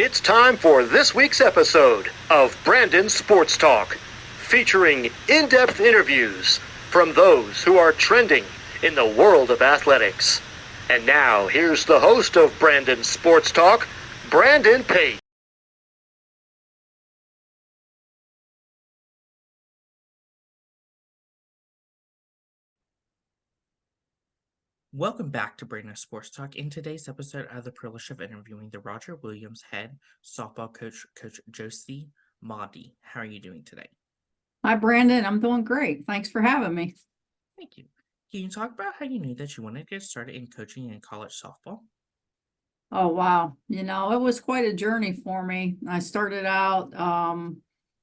It's time for this week's episode of Brandon Sports Talk, featuring in-depth interviews from those who are trending in the world of athletics. And now, here's the host of Brandon Sports Talk, Brandon Pate. Welcome back to Brandon Sports Talk. In today's episode, I have the privilege of interviewing the Roger Williams head softball coach, Coach Joyce Maudie. How are you doing today? Hi, Brandon. I'm doing great. Thanks for having me. Thank you. Can you talk about how you knew that you wanted to get started in coaching in college softball? Oh, wow. It was quite a journey for me. I started out,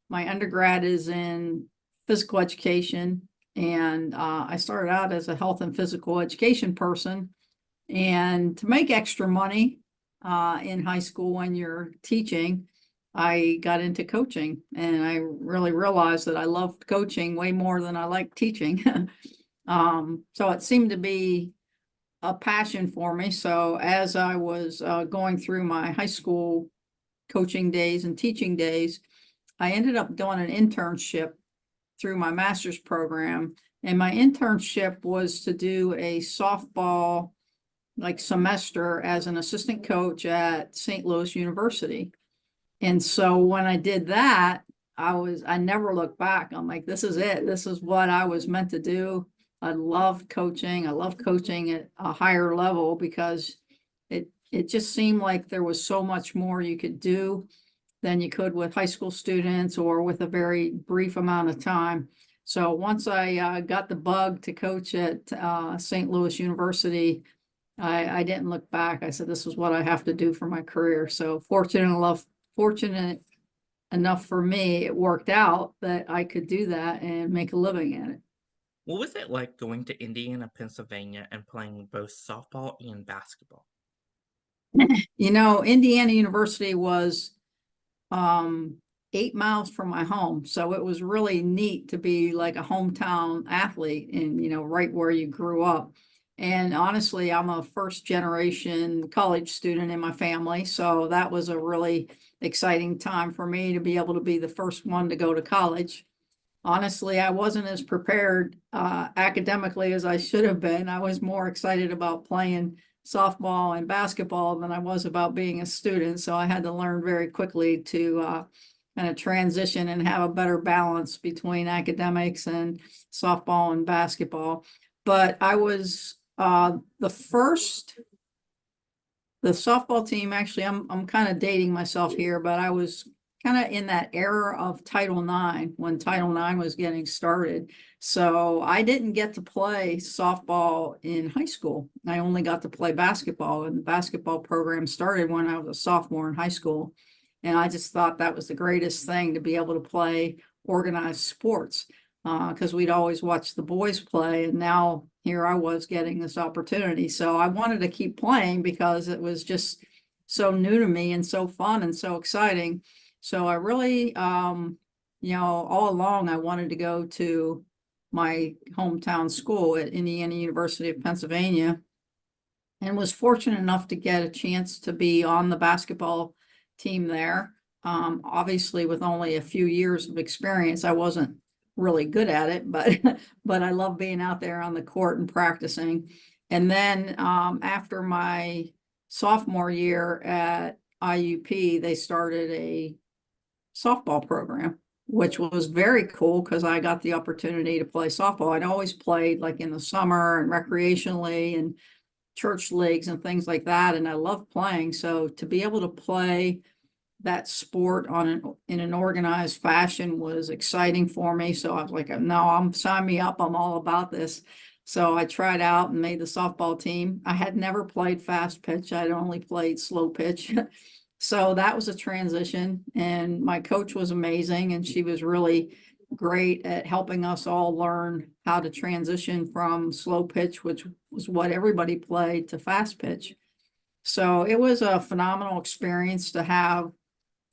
my undergrad is in physical education, and I started out as a health and physical education person. And to make extra money in high school when you're teaching, I got into coaching, and I really realized that I loved coaching way more than I liked teaching. So it seemed to be a passion for me. So as I was going through my high school coaching days and teaching days, I ended up doing an internship through my master's program. And my internship was to do a softball semester as an assistant coach at St. Louis University. And so when I did that, I never looked back. I'm like, this is it. This is what I was meant to do. I loved coaching. I love coaching at a higher level because it just seemed like there was so much more you could do than you could with high school students or with a very brief amount of time. So once I got the bug to coach at St. Louis University, I didn't look back. I said, this is what I have to do for my career. So fortunate enough for me, it worked out that I could do that and make a living at it. What was it like going to Indiana, Pennsylvania, and playing both softball and basketball? Indiana University was 8 miles from my home. So it was really neat to be like a hometown athlete and, right where you grew up. And honestly, I'm a first generation college student in my family. So that was a really exciting time for me to be able to be the first one to go to college. Honestly, I wasn't as prepared academically as I should have been. I was more excited about playing softball and basketball than I was about being a student. So I had to learn very quickly to kind of transition and have a better balance between academics and softball and basketball. But I was the softball team. Actually, I'm kind of dating myself here, but I was kind of in that era of Title IX when Title IX was getting started. So I didn't get to play softball in high school. I only got to play basketball, and the basketball program started when I was a sophomore in high school. And I just thought that was the greatest thing to be able to play organized sports because we'd always watch the boys play. And now here I was getting this opportunity. So I wanted to keep playing because it was just so new to me and so fun and so exciting. So I really, all along, I wanted to go to my hometown school at Indiana University of Pennsylvania and was fortunate enough to get a chance to be on the basketball team there. Obviously, with only a few years of experience, I wasn't really good at it, but but I love being out there on the court and practicing. And then after my sophomore year at IUP, they started a softball program, which was very cool because I got the opportunity to play softball. I'd always played like in the summer and recreationally and church leagues and things like that. And I love playing. So to be able to play that sport in an organized fashion was exciting for me. So I was like, no, sign me up. I'm all about this. So I tried out and made the softball team. I had never played fast pitch. I'd only played slow pitch. So that was a transition, and my coach was amazing, and she was really great at helping us all learn how to transition from slow pitch, which was what everybody played, to fast pitch. So it was a phenomenal experience to have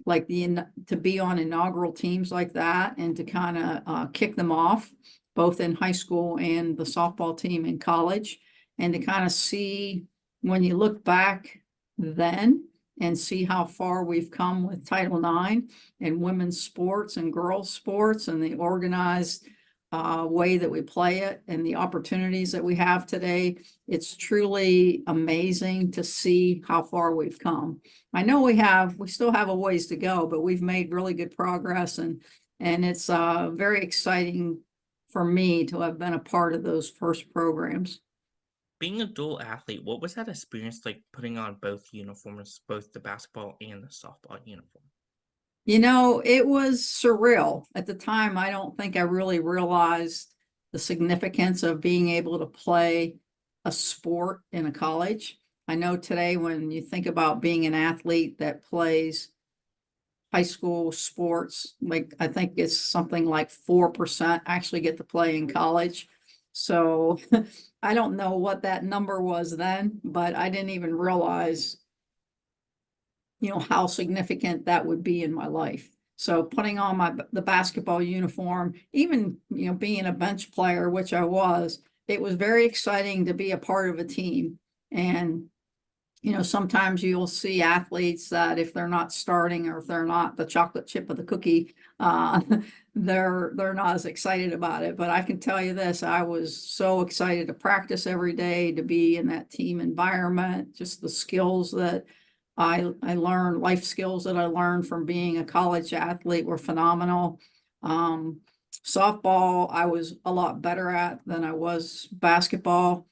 to be on inaugural teams like that and to kind of kick them off, both in high school and the softball team in college, and to kind of see when you look back then and see how far we've come with Title IX and women's sports and girls sports and the organized way that we play it and the opportunities that we have today. It's truly amazing to see how far we've come. I know we still have a ways to go, but we've made really good progress, and it's very exciting for me to have been a part of those first programs. Being a dual athlete, what was that experience like putting on both uniforms, both the basketball and the softball uniform? You know, it was surreal. At the time, I don't think I really realized the significance of being able to play a sport in a college. I know today when you think about being an athlete that plays high school sports, like I think it's something like 4% actually get to play in college. So I don't know what that number was then, but I didn't even realize how significant that would be in my life. So putting on the basketball uniform, even, being a bench player, which I was, it was very exciting to be a part of a team. And, sometimes you'll see athletes that if they're not starting or if they're not the chocolate chip of the cookie, they're not as excited about it. But I can tell you this, I was so excited to practice every day, to be in that team environment, just the skills that I learned, life skills that I learned from being a college athlete were phenomenal. Softball, I was a lot better at than I was basketball.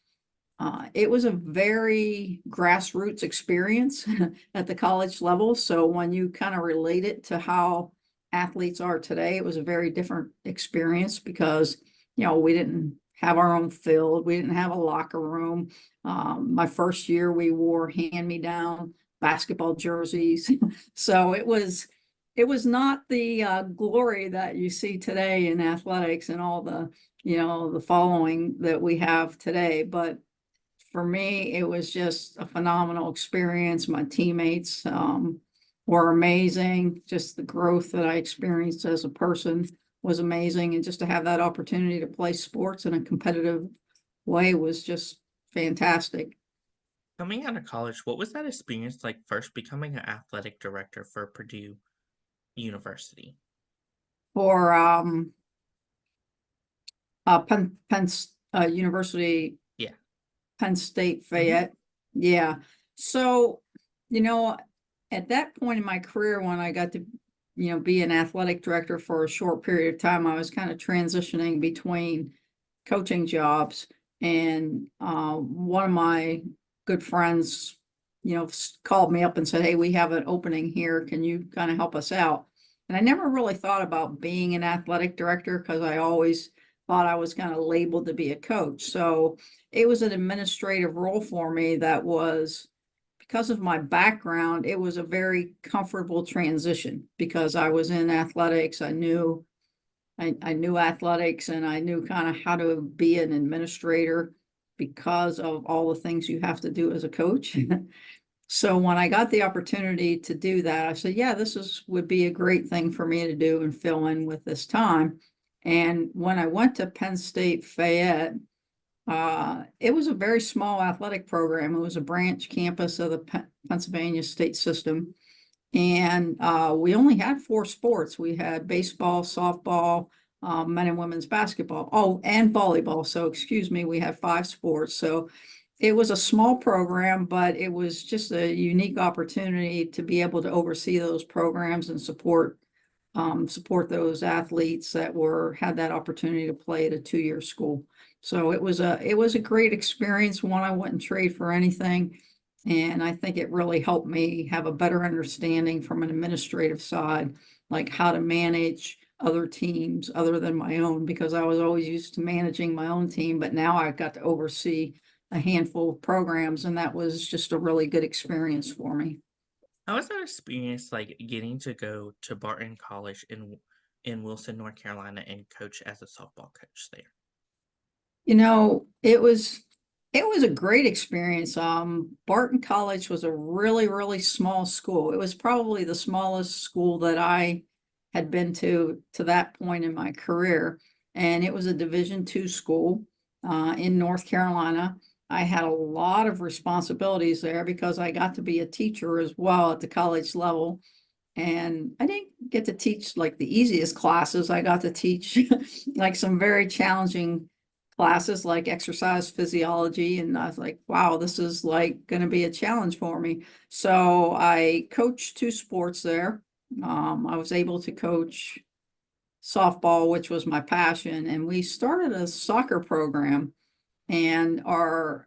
It was a very grassroots experience at the college level. So when you kind of relate it to how athletes are today, it was a very different experience because, we didn't have our own field. We didn't have a locker room. My first year, we wore hand-me-down basketball jerseys. So it was not the glory that you see today in athletics and all the following that we have today. But for me, it was just a phenomenal experience. My teammates were amazing. Just the growth that I experienced as a person was amazing. And just to have that opportunity to play sports in a competitive way was just fantastic. Coming out of college, what was that experience like first becoming an athletic director for Purdue University? For University, Yeah. Penn State, Fayette. Yeah. So, at that point in my career, when I got to, be an athletic director for a short period of time, I was kind of transitioning between coaching jobs. And one of my good friends, called me up and said, "Hey, we have an opening here. Can you kind of help us out?" And I never really thought about being an athletic director because I always thought I was kind of labeled to be a coach. So it was an administrative role for me that was, because of my background, it was a very comfortable transition because I was in athletics. I knew athletics, and I knew kind of how to be an administrator because of all the things you have to do as a coach. So when I got the opportunity to do that, I said, yeah, would be a great thing for me to do and fill in with this time. And when I went to Penn State Fayette, it was a very small athletic program. It was a branch campus of the Pennsylvania state system. And we only had 4 sports. We had baseball, softball, men and women's basketball. Oh, and volleyball. So excuse me, we had 5 sports. So it was a small program, but it was just a unique opportunity to be able to oversee those programs and support those athletes that had that opportunity to play at a 2-year school. So it was a great experience, one I wouldn't trade for anything. And I think it really helped me have a better understanding from an administrative side, like how to manage other teams other than my own, because I was always used to managing my own team, but now I got to oversee a handful of programs, and that was just a really good experience for me. How was that experience like getting to go to Barton College in Wilson, North Carolina, and coach as a softball coach there? It was a great experience. Barton College was a really, really small school. It was probably the smallest school that I had been to that point in my career. And it was a Division II school in North Carolina. I had a lot of responsibilities there because I got to be a teacher as well at the college level. And I didn't get to teach like the easiest classes. I got to teach like some very challenging classes like exercise physiology. And I was like, wow, this is like going to be a challenge for me. So I coached 2 sports there. I was able to coach softball, which was my passion. And we started a soccer program, and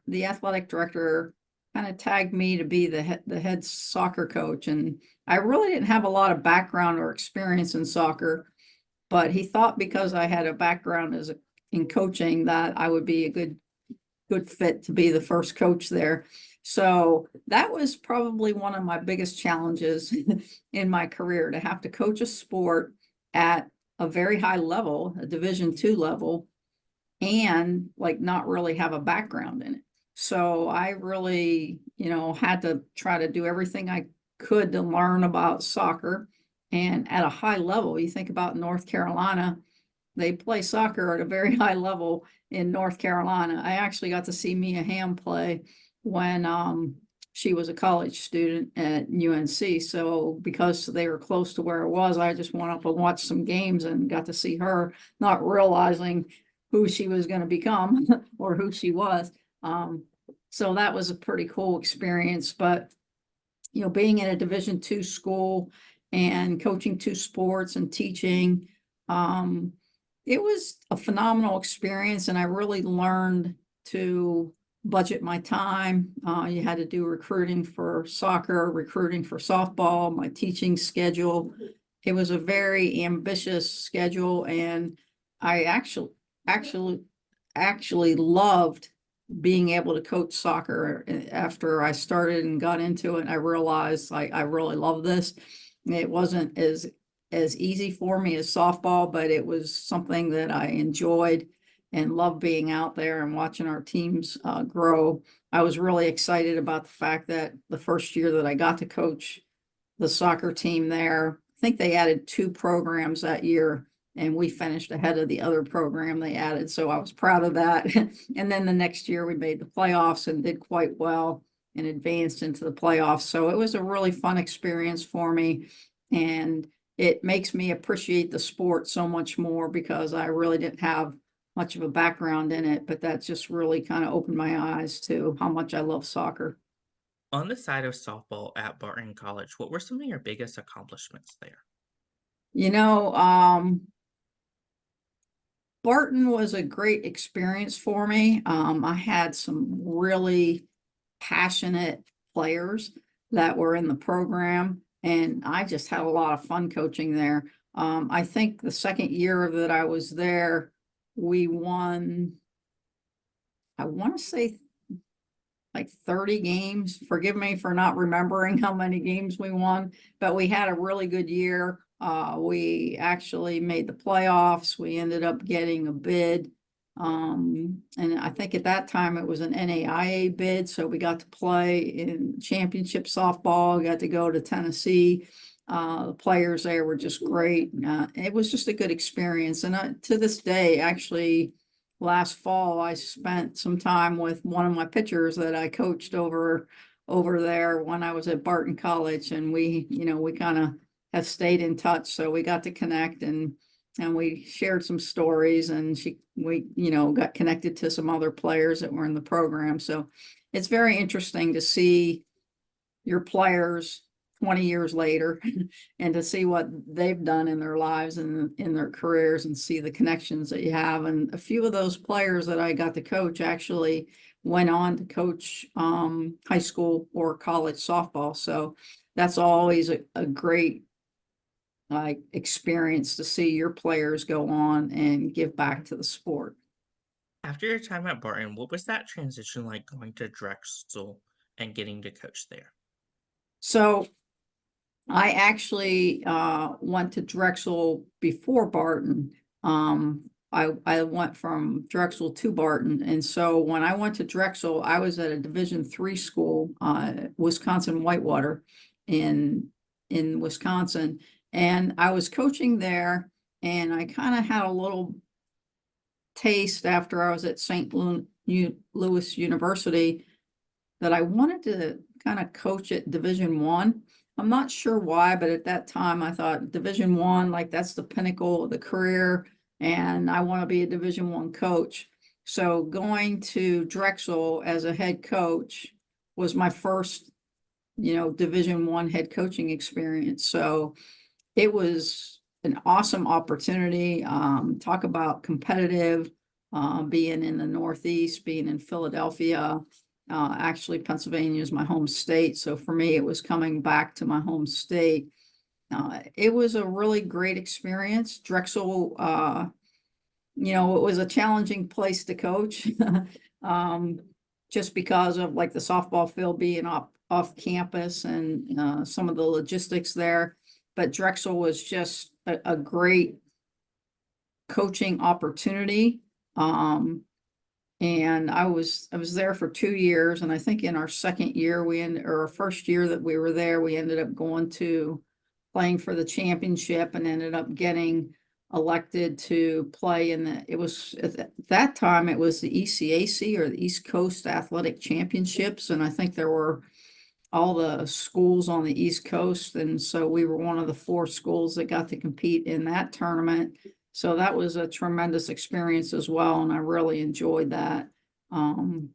the athletic director kind of tagged me to be the head soccer coach. And I really didn't have a lot of background or experience in soccer, but he thought because I had a background in coaching that I would be a good fit to be the first coach there. So that was probably one of my biggest challenges in my career, to have to coach a sport at a very high level, a Division II level, and like not really have a background in it. So I really, had to try to do everything I could to learn about soccer. And at a high level, you think about North Carolina, they play soccer at a very high level in North Carolina. I actually got to see Mia Hamm play when she was a college student at UNC. So because they were close to where it was, I just went up and watched some games and got to see her, not realizing who she was going to become or who she was. So that was a pretty cool experience. But being in a Division II school and coaching 2 sports and teaching, it was a phenomenal experience, and I really learned to budget my time. You had to do recruiting for soccer, recruiting for softball, my teaching schedule. It was a very ambitious schedule, and I actually loved being able to coach soccer. After I started and got into it, I realized I really love this. It wasn't as easy for me as softball, but it was something that I enjoyed and loved being out there and watching our teams grow. I was really excited about the fact that the first year that I got to coach the soccer team there, I think they added 2 programs that year, and we finished ahead of the other program they added. So I was proud of that. And then the next year we made the playoffs and did quite well and advanced into the playoffs. So it was a really fun experience for me. And it makes me appreciate the sport so much more because I really didn't have much of a background in it, but that just really kind of opened my eyes to how much I love soccer. On the side of softball at Barton College, what were some of your biggest accomplishments there? You know, Barton was a great experience for me. I had some really passionate players that were in the program, and I just had a lot of fun coaching there. I think the second year that I was there, we won, I want to say like 30 games. Forgive me for not remembering how many games we won, but we had a really good year. We actually made the playoffs. We ended up getting a bid. And I think at that time it was an NAIA bid. So we got to play in championship softball, got to go to Tennessee. The players there were just great. It was just a good experience. And to this day, actually, last fall, I spent some time with one of my pitchers that I coached over there when I was at Barton College, and we kind of have stayed in touch. So we got to connect, and we shared some stories, and we got connected to some other players that were in the program. So it's very interesting to see your players 20 years later and to see what they've done in their lives and in their careers, and see the connections that you have. And a few of those players that I got to coach actually went on to coach high school or college softball. So that's always a great experience to see your players go on and give back to the sport. After your time at Barton, what was that transition like going to Drexel and getting to coach there? So I actually went to Drexel before Barton. I went from Drexel to Barton. And so when I went to Drexel, I was at a Division III school, Wisconsin Whitewater in Wisconsin. And I was coaching there, and I kind of had a little taste after I was at St. Louis University that I wanted to kind of coach at Division I. I'm not sure why, but at that time I thought Division I, like that's the pinnacle of the career, and I want to be a Division I coach. So going to Drexel as a head coach was my first, Division I head coaching experience. So it was an awesome opportunity. Talk about competitive, being in the Northeast, being in Philadelphia. Actually, Pennsylvania is my home state. So for me, it was coming back to my home state. It was a really great experience. Drexel, it was a challenging place to coach. Just because of like the softball field being off campus and some of the logistics there. But Drexel was just a great coaching opportunity. And I was there for 2 years, and I think in our second year or our first year that we were there, we ended up going to playing for the championship and ended up getting elected to play it was at that time it was the ECAC, or the East Coast Athletic Championships, and I think there were all the schools on the East Coast, and so we were one of the 4 schools that got to compete in that tournament. So that was a tremendous experience as well, and I really enjoyed that. And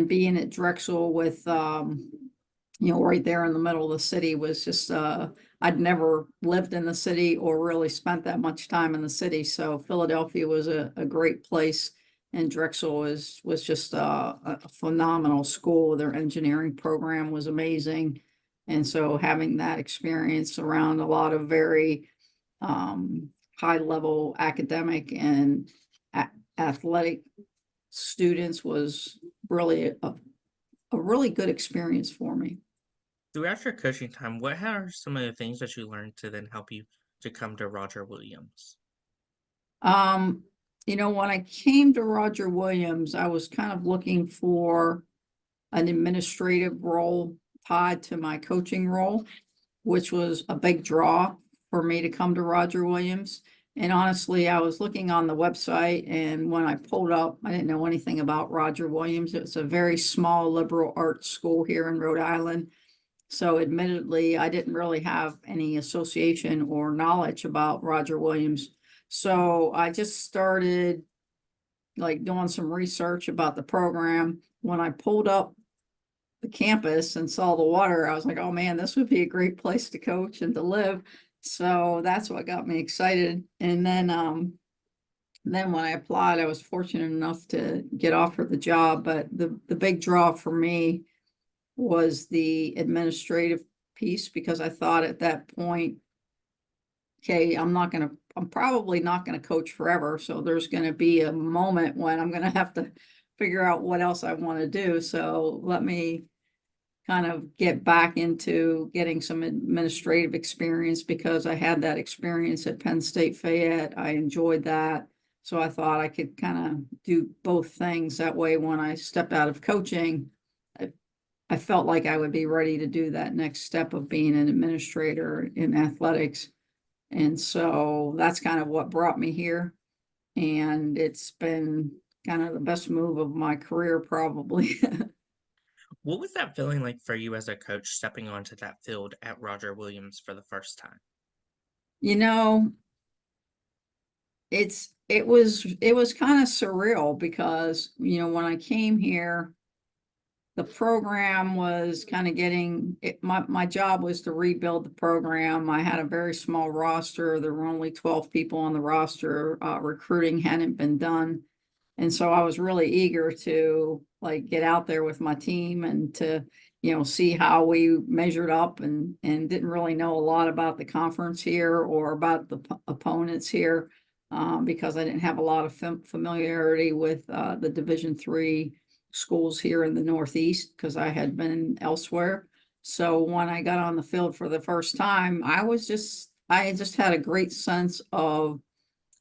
being at Drexel with, right there in the middle of the city was just, I'd never lived in the city or really spent that much time in the city. So Philadelphia was a great place, and Drexel was just a phenomenal school. Their engineering program was amazing. And so having that experience around a lot of very high level academic and athletic students was really a really good experience for me. Throughout your coaching time, what are some of the things that you learned to then help you to come to Roger Williams? When I came to Roger Williams, I was kind of looking for an administrative role tied to my coaching role, which was a big draw for me to come to Roger Williams. And honestly, I was looking on the website, and when I pulled up, I didn't know anything about Roger Williams. It was a very small liberal arts school here in Rhode Island. So admittedly, I didn't really have any association or knowledge about Roger Williams. So I just started like doing some research about the program. When I pulled up the campus and saw the water, I was like, oh man, this would be a great place to coach and to live. So that's what got me excited. And then when I applied, I was fortunate enough to get offered the job. But the big draw for me was the administrative piece, because I thought at that point, okay, I'm probably not gonna coach forever. So there's gonna be a moment when I'm gonna have to figure out what else I want to do. So let me kind of get back into getting some administrative experience, because I had that experience at Penn State Fayette. I enjoyed that. So I thought I could kind of do both things. That way, when I stepped out of coaching, I felt like I would be ready to do that next step of being an administrator in athletics. And so that's kind of what brought me here. And it's been kind of the best move of my career, probably. What was that feeling like for you as a coach stepping onto that field at Roger Williams for the first time? You know, it was kind of surreal, because, when I came here, the program was kind of getting it. My job was to rebuild the program. I had a very small roster. There were only 12 people on the roster. Recruiting hadn't been done. And so I was really eager to like get out there with my team and to, see how we measured up, and didn't really know a lot about the conference here or about the opponents here, because I didn't have a lot of familiarity with the Division III schools here in the Northeast, because I had been elsewhere. So when I got on the field for the first time, I just had a great sense of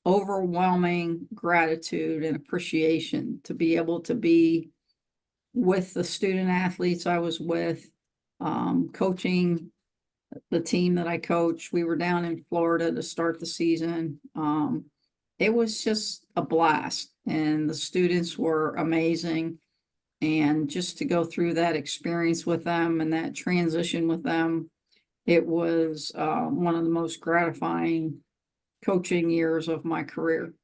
overwhelming gratitude and appreciation to be able to be with the student athletes I was with, coaching the team that I coach. We were down in Florida to start the season. it was just a blast, and the students were amazing. And just to go through that experience with them and that transition with them, it was one of the most gratifying coaching years of my career.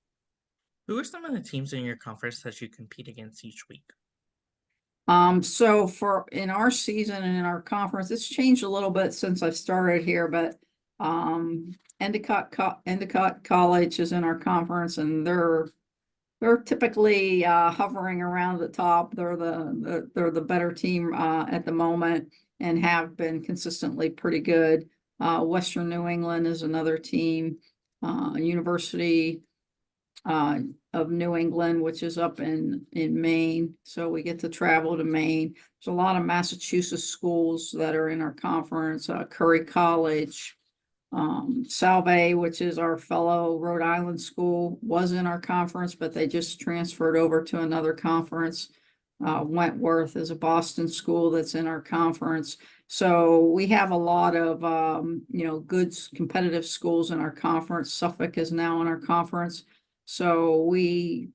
Who are some of the teams in your conference that you compete against each week? So for in our season and in our conference, it's changed a little bit since I started here, but Endicott College is in our conference, and they're typically hovering around the top. They're the better team at the moment and have been consistently pretty good. Western New England is another team. University of New England, which is up in Maine. So we get to travel to Maine. There's a lot of Massachusetts schools that are in our conference. Curry College, Salve, which is our fellow Rhode Island school, was in our conference, but they just transferred over to another conference. Wentworth is a Boston school that's in our conference. So we have a lot of, good competitive schools in our conference. Suffolk is now in our conference. So we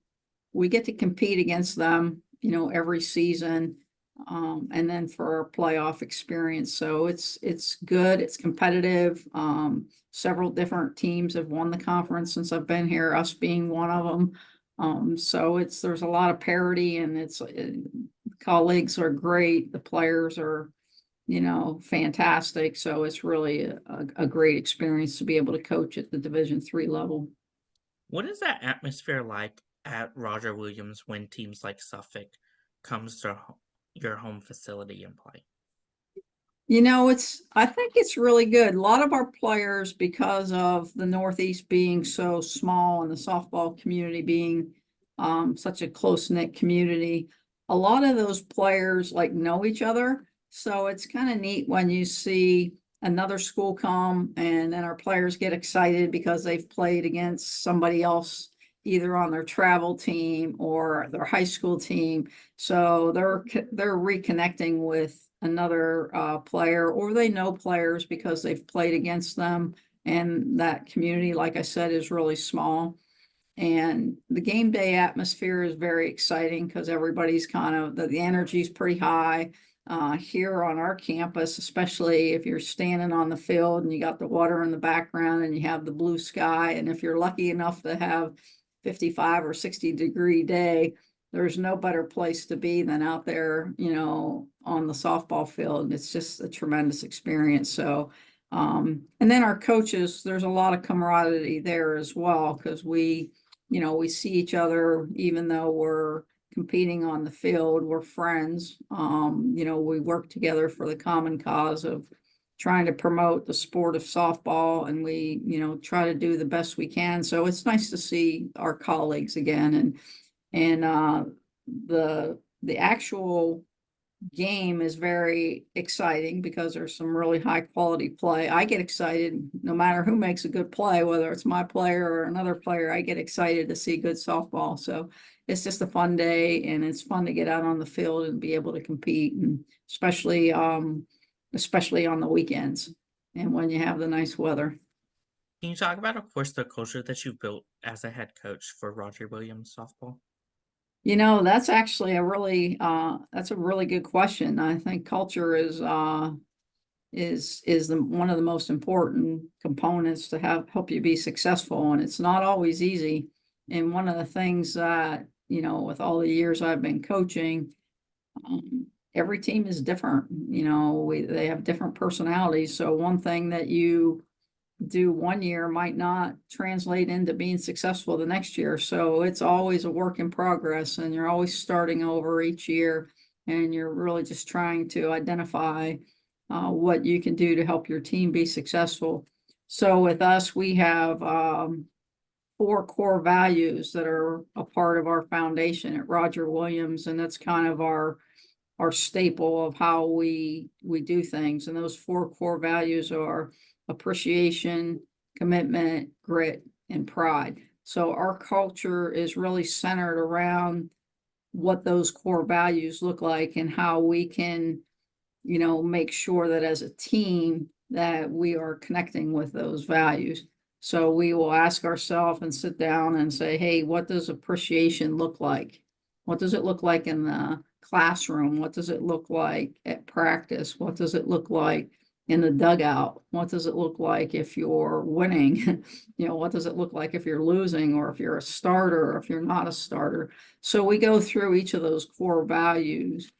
get to compete against them, every season. And then for our playoff experience. So it's good, it's competitive. Several different teams have won the conference since I've been here, us being one of them. So there's a lot of parity, and colleagues are great. The players are, fantastic. So it's really a great experience to be able to coach at the Division III level. What is that atmosphere like at Roger Williams when teams like Suffolk comes to your home facility and play? I think it's really good. A lot of our players, because of the Northeast being so small and the softball community being such a close-knit community, a lot of those players know each other. So it's kind of neat when you see another school come, and then our players get excited because they've played against somebody else, either on their travel team or their high school team. So they're reconnecting with another player, or they know players because they've played against them. And that community, like I said, is really small. And the game day atmosphere is very exciting because everybody's the energy is pretty high. Here on our campus, especially if you're standing on the field and you got the water in the background and you have the blue sky, and if you're lucky enough to have 55 or 60-degree day, there's no better place to be than out there, on the softball field. It's just a tremendous experience. So, and then our coaches, there's a lot of camaraderie there as well, because we see each other, even though we're competing on the field, we're friends. We work together for the common cause of trying to promote the sport of softball, and we, try to do the best we can. So it's nice to see our colleagues again. And the actual game is very exciting because there's some really high quality play. I get excited no matter who makes a good play, whether it's my player or another player. I get excited to see good softball. So it's just a fun day, and it's fun to get out on the field and be able to compete, and especially on the weekends and when you have the nice weather. Can you talk about, of course, the culture that you built as a head coach for Roger Williams softball? That's actually that's a really good question. I think culture is one of the most important components to help you be successful, and it's not always easy. And one of the things that, with all the years I've been coaching, every team is different. They have different personalities. So one thing that you do one year might not translate into being successful the next year. So it's always a work in progress, and you're always starting over each year, and you're really just trying to identify what you can do to help your team be successful. So with us, we have 4 core values that are a part of our foundation at Roger Williams, and that's kind of our staple of how we do things. And those 4 core values are appreciation, commitment, grit, and pride. So our culture is really centered around what those core values look like, and how we can, make sure that as a team that we are connecting with those values. So we will ask ourselves and sit down and say, hey, what does appreciation look like? What does it look like in the classroom? What does it look like at practice? What does it look like in the dugout? What does it look like if you're winning? What does it look like if you're losing, or if you're a starter, or if you're not a starter? So we go through each of those core values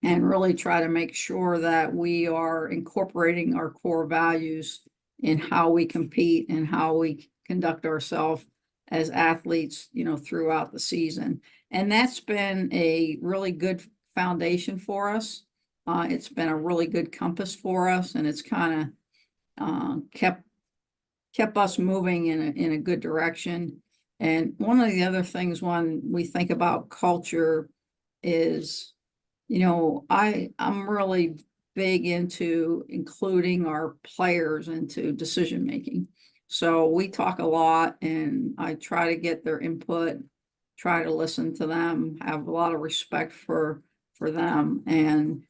and really try to make sure that we are incorporating our core values in how we compete and how we conduct ourselves as athletes, throughout the season. And that's been a really good foundation for us. It's been a really good compass for us, and it's kind of kept us moving in a good direction. And one of the other things when we think about culture is, I'm really big into including our players into decision making. So we talk a lot, and I try to get their input, try to listen to them, have a lot of respect for them, and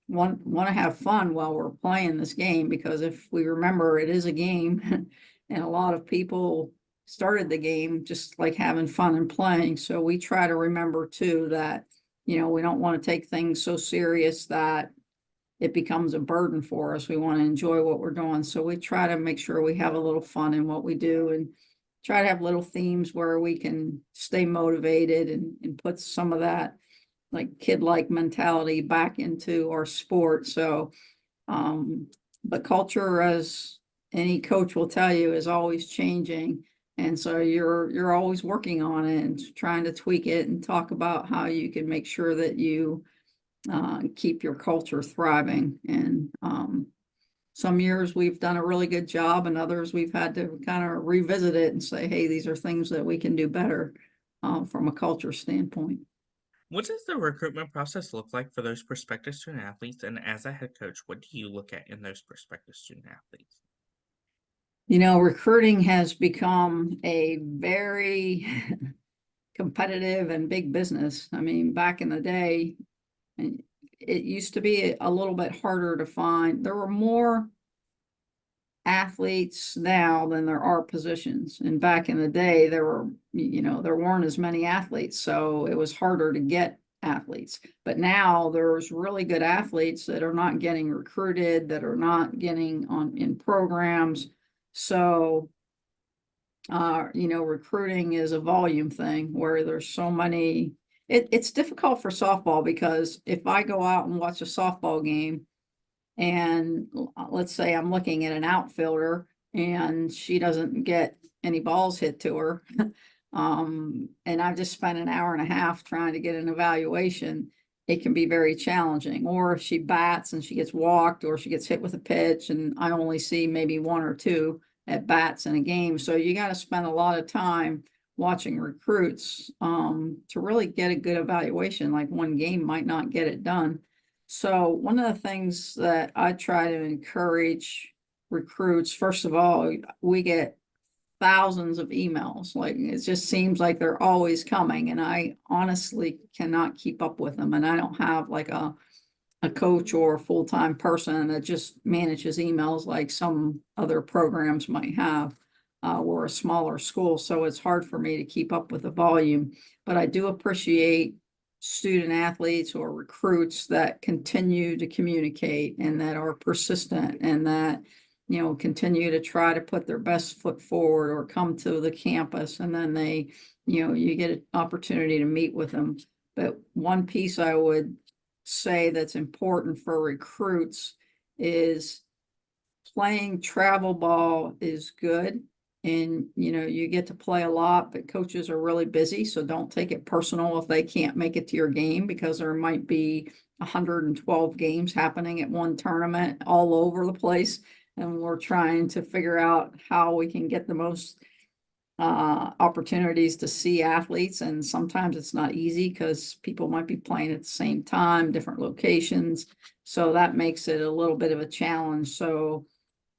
want to have fun while we're playing this game, because if we remember, it is a game and a lot of people started the game just like having fun and playing. So we try to remember too that we don't want to take things so serious that it becomes a burden for us. We want to enjoy what we're doing. So we try to make sure we have a little fun in what we do, and try to have little themes where we can stay motivated and put some of that like kid-like mentality back into our sport. So, but culture, as any coach will tell you, is always changing. And so you're always working on it and trying to tweak it and talk about how you can make sure that you keep your culture thriving. And some years we've done a really good job, and others we've had to kind of revisit it and say, hey, these are things that we can do better from a culture standpoint. What does the recruitment process look like for those prospective student athletes? And as a head coach, what do you look at in those prospective student athletes? Recruiting has become a very competitive and big business. I mean, back in the day, it used to be a little bit harder to find. There were more athletes now than there are positions. And back in the day, there weren't as many athletes, so it was harder to get athletes. But now there's really good athletes that are not getting recruited, that are not getting on in programs. So recruiting is a volume thing where there's so many. It's difficult for softball, because if I go out and watch a softball game, and let's say I'm looking at an outfielder and she doesn't get any balls hit to her, and I've just spent an hour and a half trying to get an evaluation, it can be very challenging. Or if she bats and she gets walked, or she gets hit with a pitch, and I only see maybe one or two at bats in a game. So you got to spend a lot of time watching recruits to really get a good evaluation. Like one game might not get it done. So one of the things that I try to encourage recruits, first of all, we get thousands of emails. Like it just seems like they're always coming, and I honestly cannot keep up with them. And I don't have like a coach or a full-time person that just manages emails like some other programs might have. We're a smaller school, so it's hard for me to keep up with the volume. But I do appreciate student athletes or recruits that continue to communicate and that are persistent, and that continue to try to put their best foot forward, or come to the campus, and then they you get an opportunity to meet with them. But one piece I would say that's important for recruits is playing travel ball is good. And you get to play a lot, but coaches are really busy, so don't take it personal if they can't make it to your game, because there might be 112 games happening at one tournament all over the place, and we're trying to figure out how we can get the most opportunities to see athletes. And sometimes it's not easy because people might be playing at the same time, different locations, so that makes it a little bit of a challenge. So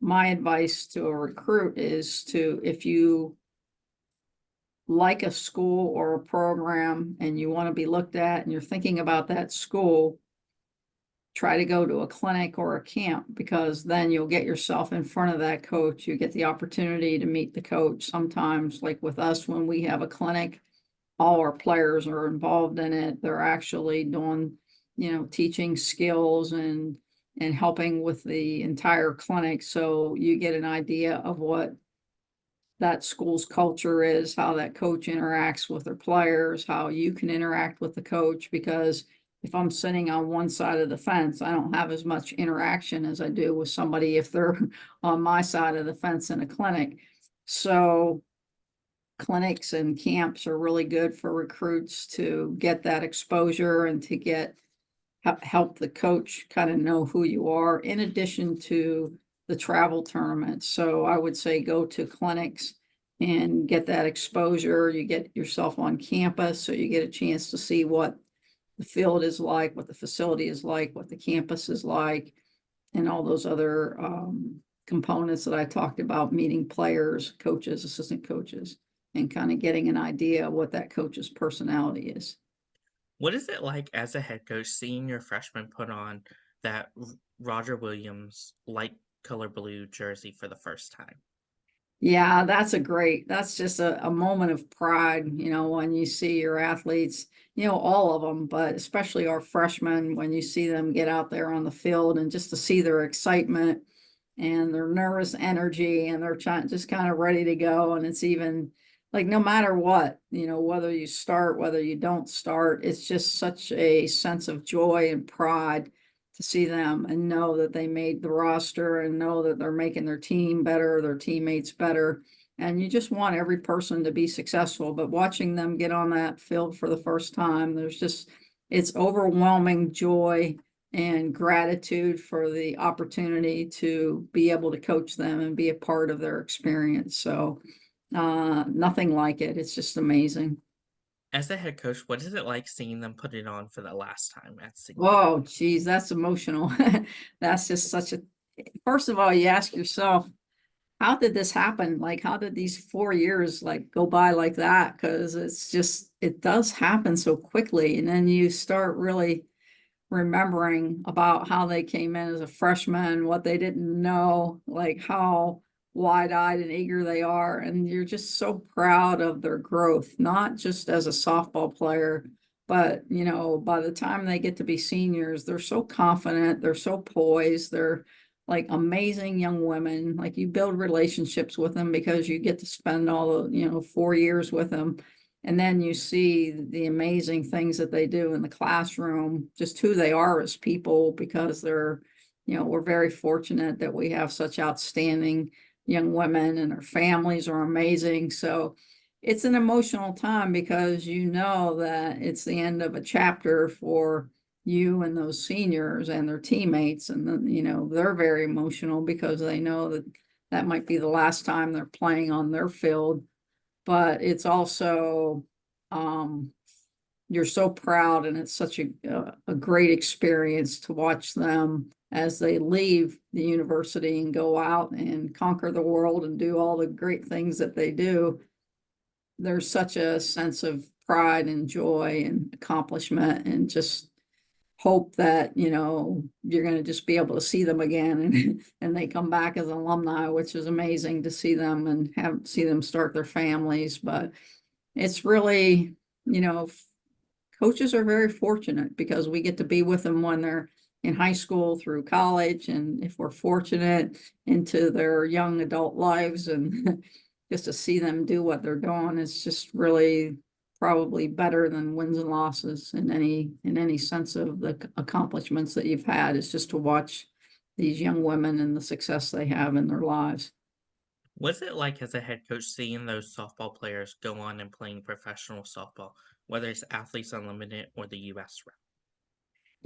my advice to a recruit is to, if you like a school or a program and you want to be looked at and you're thinking about that school, try to go to a clinic or a camp, because then you'll get yourself in front of that coach. You get the opportunity to meet the coach. Sometimes, like with us, when we have a clinic, all our players are involved in it. They're actually doing, teaching skills and helping with the entire clinic. So you get an idea of what that school's culture is, how that coach interacts with their players, how you can interact with the coach. Because if I'm sitting on one side of the fence, I don't have as much interaction as I do with somebody if they're on my side of the fence in a clinic. So clinics and camps are really good for recruits to get that exposure and to help the coach kind of know who you are, in addition to the travel tournaments. So I would say go to clinics and get that exposure. You get yourself on campus, so you get a chance to see what the field is like, what the facility is like, what the campus is like, and all those other components that I talked about, meeting players, coaches, assistant coaches, and kind of getting an idea of what that coach's personality is. What is it like as a head coach seeing your freshmen put on that Roger Williams light color blue jersey for the first time? Yeah, that's just a moment of pride, when you see your athletes, all of them, but especially our freshmen, when you see them get out there on the field and just to see their excitement and their nervous energy, and they're just kind of ready to go. And it's even like, no matter what, whether you start, whether you don't start, it's just such a sense of joy and pride to see them and know that they made the roster and know that they're making their team better, their teammates better. And you just want every person to be successful, but watching them get on that field for the first time, it's overwhelming joy and gratitude for the opportunity to be able to coach them and be a part of their experience. So nothing like it. It's just amazing. As a head coach, what is it like seeing them put it on for the last time at senior? Oh, geez, that's emotional. That's just first of all, you ask yourself, how did this happen? Like, how did these 4 years like go by like that? Because it does happen so quickly. And then you start really remembering about how they came in as a freshman, what they didn't know, like how wide-eyed and eager they are. And you're just so proud of their growth, not just as a softball player, but by the time they get to be seniors, they're so confident, they're so poised, they're like amazing young women. Like, you build relationships with them because you get to spend all the 4 years with them. And then you see the amazing things that they do in the classroom, just who they are as people, because we're very fortunate that we have such outstanding young women, and their families are amazing. So it's an emotional time, because that it's the end of a chapter for you and those seniors and their teammates. And then, they're very emotional because they know that that might be the last time they're playing on their field. But it's also, you're so proud, and it's such a great experience to watch them as they leave the university and go out and conquer the world and do all the great things that they do. There's such a sense of pride and joy and accomplishment, and just hope that you're going to just be able to see them again, and they come back as alumni, which is amazing to see them and see them start their families. But it's really, coaches are very fortunate because we get to be with them when they're in high school through college, and if we're fortunate, into their young adult lives. And just to see them do what they're doing is just really probably better than wins and losses in any sense of the accomplishments that you've had. Is just to watch these young women and the success they have in their lives. What's it like as a head coach seeing those softball players go on and playing professional softball, whether it's Athletes Unlimited or the U.S. route?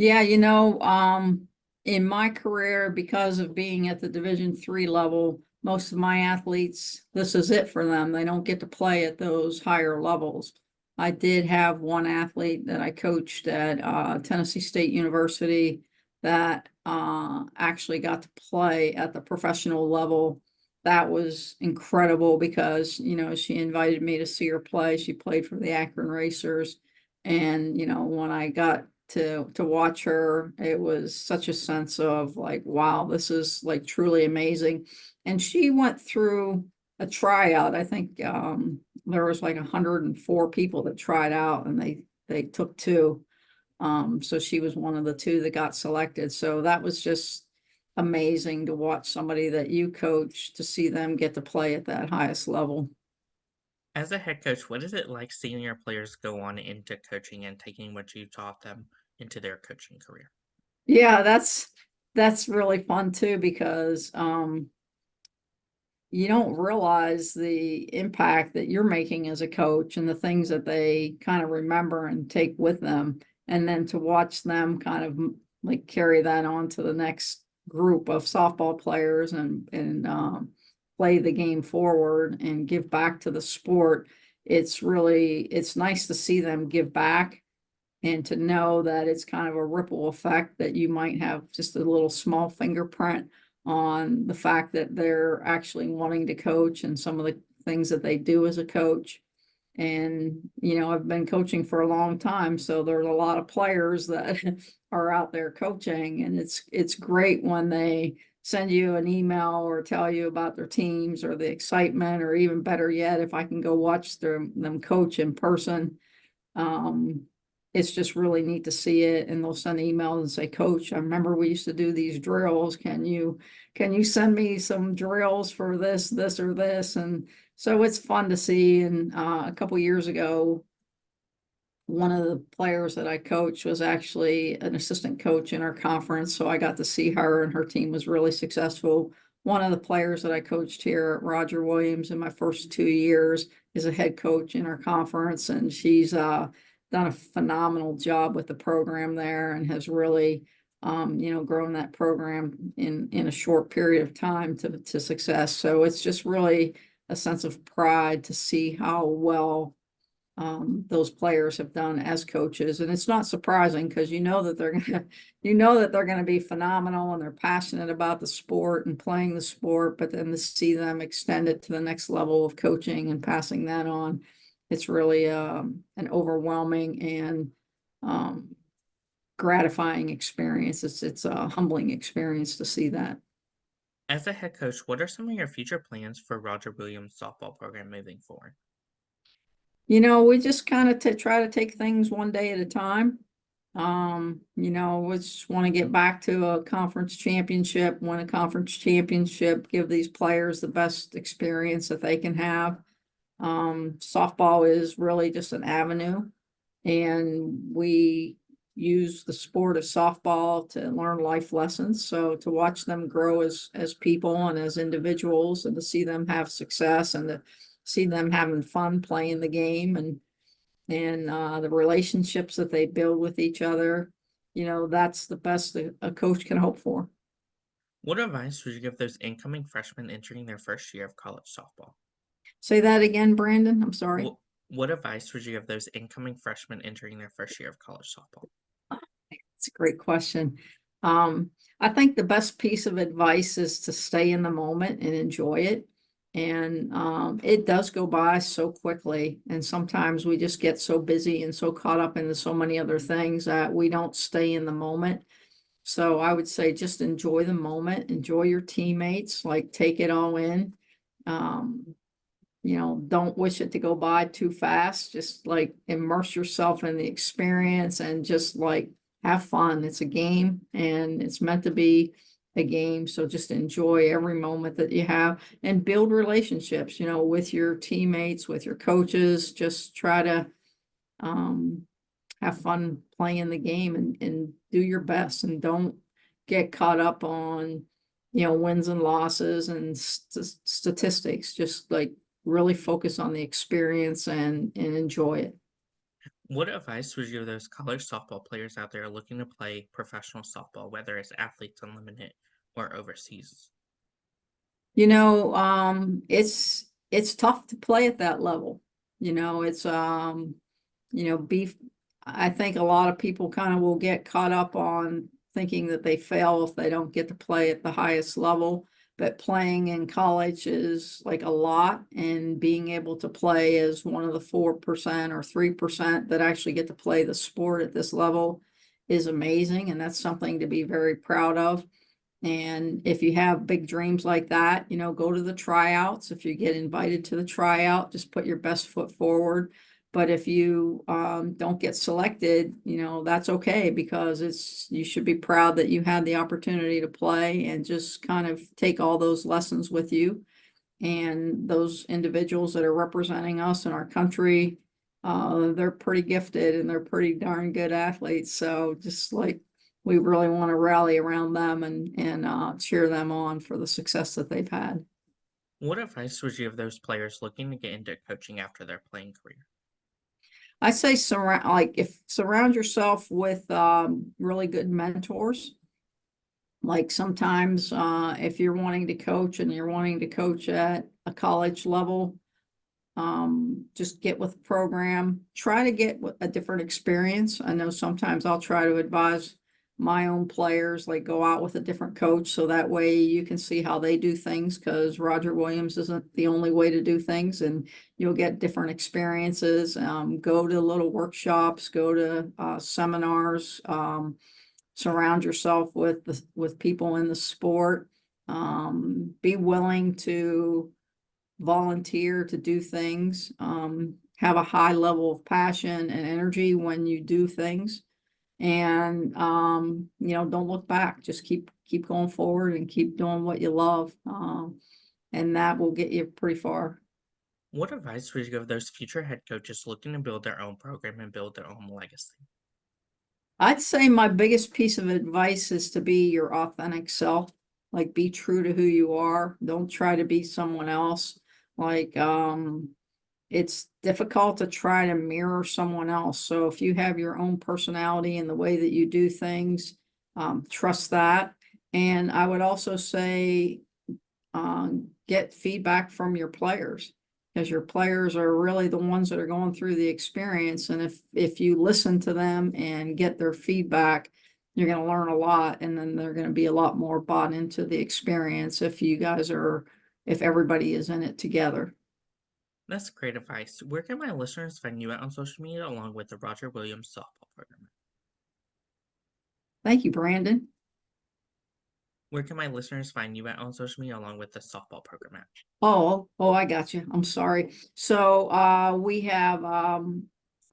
Yeah, in my career, because of being at the Division III level, most of my athletes, this is it for them. They don't get to play at those higher levels. I did have one athlete that I coached at Tennessee State University that actually got to play at the professional level. That was incredible because, she invited me to see her play. She played for the Akron Racers. And, when I got to watch her. It was such a sense of like, wow, this is like truly amazing. And she went through a tryout. I think there was like 104 people that tried out, and they took two. So she was one of the two that got selected. So that was just amazing to watch somebody that you coach, to see them get to play at that highest level. As a head coach, what is it like seeing your players go on into coaching and taking what you taught them into their coaching career? Yeah, that's really fun too, because you don't realize the impact that you're making as a coach and the things that they kind of remember and take with them. And then to watch them kind of like carry that on to the next group of softball players, and play the game forward and give back to the sport. It's nice to see them give back, and to know that it's kind of a ripple effect, that you might have just a little small fingerprint on the fact that they're actually wanting to coach, and some of the things that they do as a coach. And, I've been coaching for a long time, so there's a lot of players that are out there coaching, and it's great when they send you an email or tell you about their teams or the excitement, or even better yet, if I can go watch them coach in person. Um, it's just really neat to see it. And they'll send emails and say, Coach, I remember we used to do these drills. Can you send me some drills for this, or this? And so it's fun to see. And a couple years ago, one of the players that I coached was actually an assistant coach in our conference. So I got to see her, and her team was really successful. One of the players that I coached here at Roger Williams in my first 2 years is a head coach in our conference, and she's done a phenomenal job with the program there, and has really grown that program in a short period of time to success. So it's just really a sense of pride to see how well those players have done as coaches. And it's not surprising, because they're gonna be phenomenal, and they're passionate about the sport and playing the sport. But then to see them extend it to the next level of coaching and passing that on, it's really an overwhelming and gratifying experience. It's a humbling experience to see that. As a head coach, what are some of your future plans for Roger Williams softball program moving forward? We just kind of try to take things one day at a time. We just want to get back to a conference championship, win a conference championship, give these players the best experience that they can have. Softball is really just an avenue, and we use the sport of softball to learn life lessons. So to watch them grow as people and as individuals, and to see them have success, and to see them having fun playing the game, and the relationships that they build with each other, that's the best a coach can hope for. What advice would you give those incoming freshmen entering their first year of college softball? Say that again, Brandon. I'm sorry. What advice would you give those incoming freshmen entering their first year of college softball? It's a great question. I think the best piece of advice is to stay in the moment and enjoy it. And it does go by so quickly. And sometimes we just get so busy and so caught up into so many other things that we don't stay in the moment. So I would say just enjoy the moment, enjoy your teammates, like take it all in. Um, don't wish it to go by too fast. Just like immerse yourself in the experience, and just like have fun. It's a game, and it's meant to be a game. So just enjoy every moment that you have, and build relationships, with your teammates, with your coaches. Just try to um, have fun playing the game, and do your best, and don't get caught up on, wins and losses and statistics. Just like really focus on the experience, and enjoy it. What advice would you give those college softball players out there looking to play professional softball, whether it's Athletes Unlimited or overseas? It's tough to play at that level. It's beef. I think a lot of people kind of will get caught up on thinking that they fail if they don't get to play at the highest level. But playing in college is like a lot, and being able to play as one of the 4% or 3% that actually get to play the sport at this level is amazing, and that's something to be very proud of. And if you have big dreams like that, go to the tryouts. If you get invited to the tryout, just put your best foot forward. But if you don't get selected, that's okay, because you should be proud that you had the opportunity to play, and just kind of take all those lessons with you. And those individuals that are representing us in our country, they're pretty gifted and they're pretty darn good athletes. So just like, we really want to rally around them and cheer them on for the success that they've had. What advice would you give those players looking to get into coaching after their playing career? I say surround yourself with really good mentors. Like sometimes if you're wanting to coach and you're wanting to coach at a college level, just get with the program, try to get a different experience. I know sometimes I'll try to advise my own players, like go out with a different coach, so that way you can see how they do things, because Roger Williams isn't the only way to do things, and you'll get different experiences. Go to little workshops, go to seminars, surround yourself with people in the sport. Be willing to volunteer to do things. Have a high level of passion and energy when you do things. And don't look back. Just keep going forward and keep doing what you love. And that will get you pretty far. What advice would you give those future head coaches looking to build their own program and build their own legacy? I'd say my biggest piece of advice is to be your authentic self. Like, be true to who you are. Don't try to be someone else. Like, it's difficult to try to mirror someone else. So if you have your own personality and the way that you do things, trust that. And I would also say, get feedback from your players, because your players are really the ones that are going through the experience. And if you listen to them and get their feedback, you're going to learn a lot, and then they're going to be a lot more bought into the experience if everybody is in it together. That's great advice. Where can my listeners find you at on social media along with the Roger Williams softball program? Thank you, Brandon. Where can my listeners find you at on social media along with the softball program at? Oh, I got you. I'm sorry. So we have our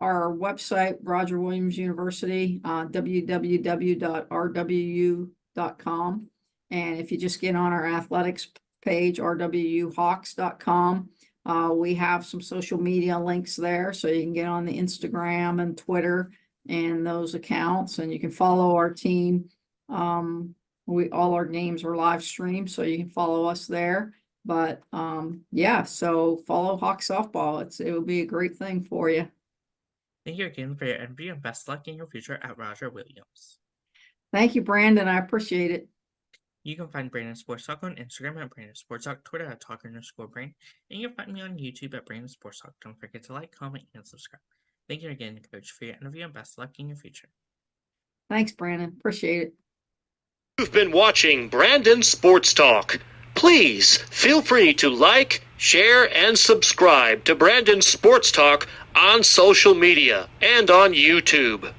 website, Roger Williams University, www.rwu.com. And if you just get on our athletics page, rwuhawks.com, we have some social media links there, so you can get on the Instagram and Twitter and those accounts, and you can follow our team. All our games are live streamed, so you can follow us there. But yeah, so follow Hawk Softball. It will be a great thing for you. Thank you again for your interview, and best luck in your future at Roger Williams. Thank you, Brandon. I appreciate it. You can find Brandon Sports Talk on Instagram at Brandon Sports Talk, Twitter at Talk_Brain, and you can find me on YouTube at Brandon Sports Talk. Don't forget to like, comment, and subscribe. Thank you again, Coach, for your interview, and best luck in your future. Thanks, Brandon. Appreciate it. You've been watching Brandon Sports Talk. Please feel free to like, share, and subscribe to Brandon Sports Talk on social media and on YouTube.